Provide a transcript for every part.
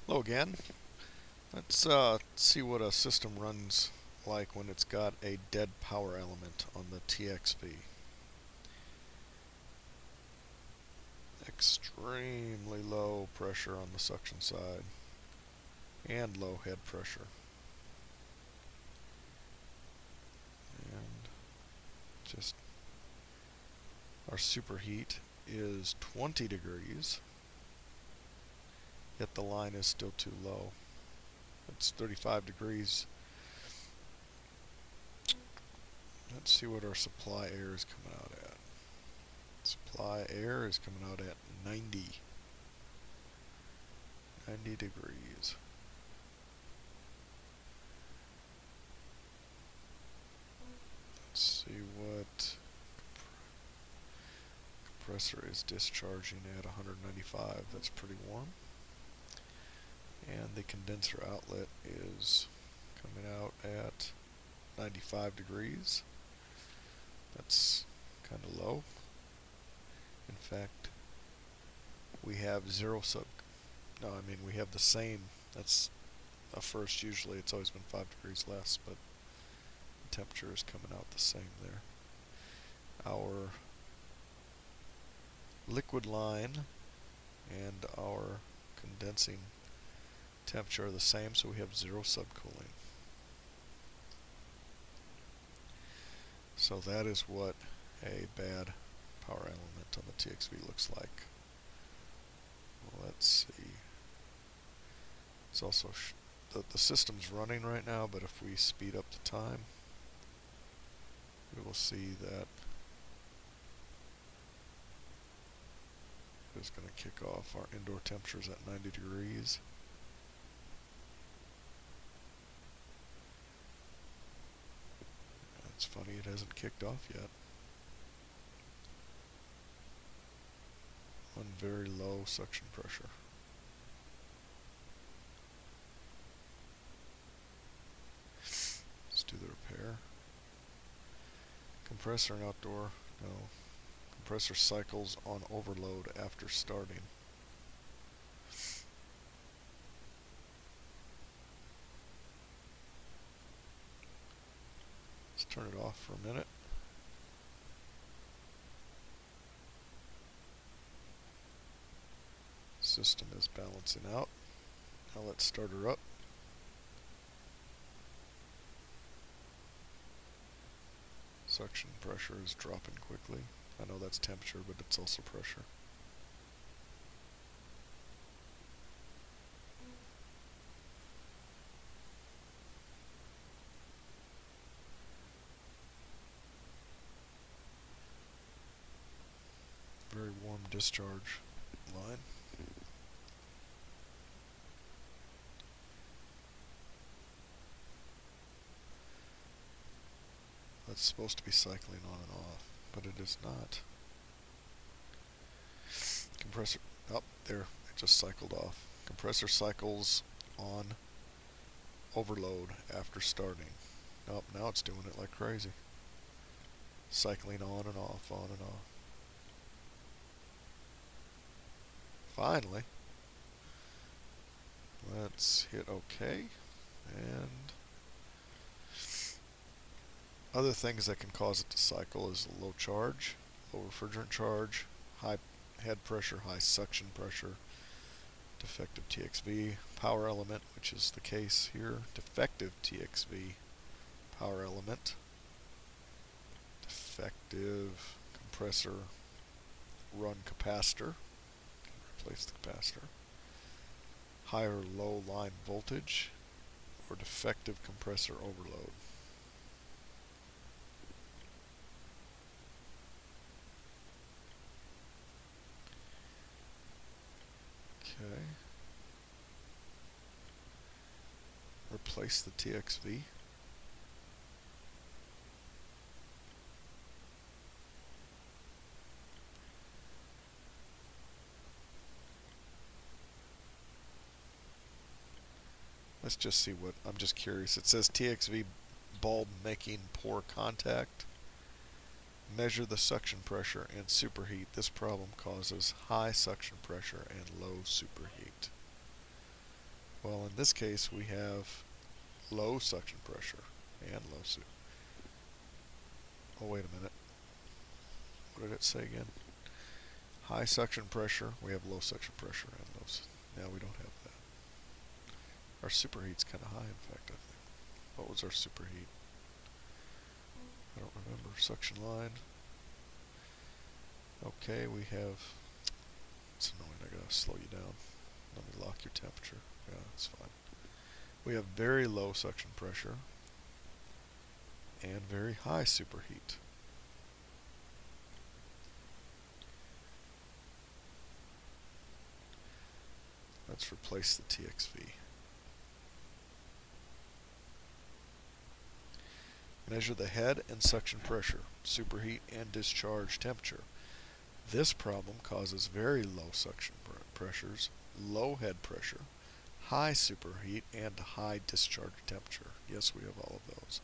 Hello again. Let's see what a system runs like when it's got a dead power element on the TXV. Extremely low pressure on the suction side and low head pressure. And just our superheat is 20 degrees, yet the line is still too low. It's 35 degrees. Let's see what our supply air is coming out at. Supply air is coming out at 90 degrees. Let's see what compressor is discharging at 195. That's pretty warm. And the condenser outlet is coming out at 95 degrees. That's kind of low. In fact, we have we have the same. That's a first. Usually it's always been 5 degrees less, but the temperature is coming out the same there. Our liquid line and our condensing temperature are the same, so we have zero subcooling. So that is what a bad power element on the TXV looks like. Well, let's see. It's also the system's running right now, but if we speed up the time, we will see that it's going to kick off. Our indoor temperature is at 90 degrees. It's funny, it hasn't kicked off yet. On very low suction pressure. Let's do the repair. Compressor and outdoor, no. Compressor cycles on overload after starting. Let's turn it off for a minute. System is balancing out. Now let's start her up. Suction pressure is dropping quickly. I know that's temperature, but it's also pressure. Very warm discharge line. That's supposed to be cycling on and off, but it is not. Compressor, oh, there, it just cycled off. Compressor cycles on overload after starting. Nope, now it's doing it like crazy. Cycling on and off, on and off. Finally, let's hit OK. And other things that can cause it to cycle is low charge, low refrigerant charge, high head pressure, high suction pressure, defective TXV power element, which is the case here, defective TXV power element, defective compressor run capacitor, replace the capacitor, high or low line voltage, or defective compressor overload. Okay. Replace the TXV. Let's just see what, I'm just curious. It says TXV bulb making poor contact. Measure the suction pressure and superheat. This problem causes high suction pressure and low superheat. Well, in this case, we have low suction pressure and low oh, wait a minute. What did it say again? High suction pressure. We have low suction pressure and low. Now we don't have that. Our superheat's kind of high, in fact, I think. What was our superheat? I don't remember. Suction line. Okay, we have. It's annoying. I gotta slow you down. Let me lock your temperature. Yeah, that's fine. We have very low suction pressure and very high superheat. Let's replace the TXV. Measure the head and suction pressure, superheat, and discharge temperature. This problem causes very low suction pressures, low head pressure, high superheat, and high discharge temperature. Yes, we have all of those.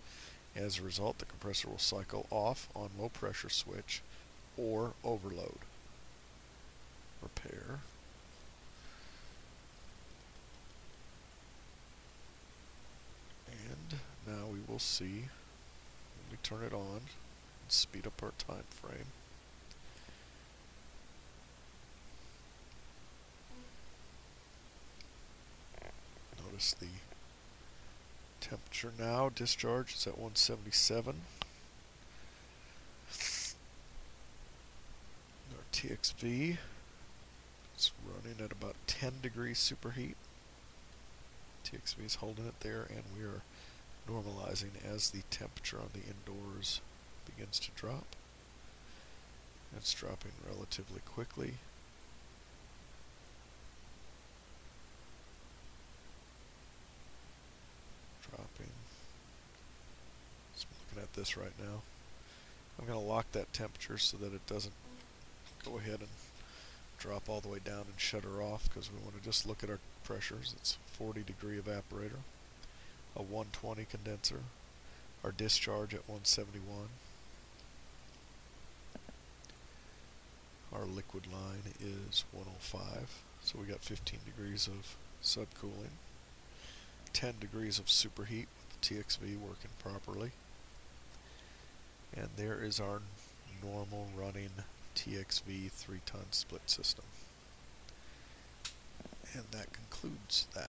As a result, the compressor will cycle off on low pressure switch or overload. Repair. And now we will see when we turn it on and speed up our time frame. Notice the temperature now, discharge is at 177. Our TXV is running at about 10 degrees superheat. TXV is holding it there, and we are normalizing as the temperature on the indoors begins to drop. It's dropping relatively quickly. Dropping. So I'm looking at this right now. I'm going to lock that temperature so that it doesn't go ahead and drop all the way down and shut her off, because we want to just look at our pressures. It's 40 degree evaporator, a 120 condenser, our discharge at 171. Our liquid line is 105, so we got 15 degrees of subcooling, 10 degrees of superheat with the TXV working properly. And there is our normal running TXV 3-ton split system. And that concludes that.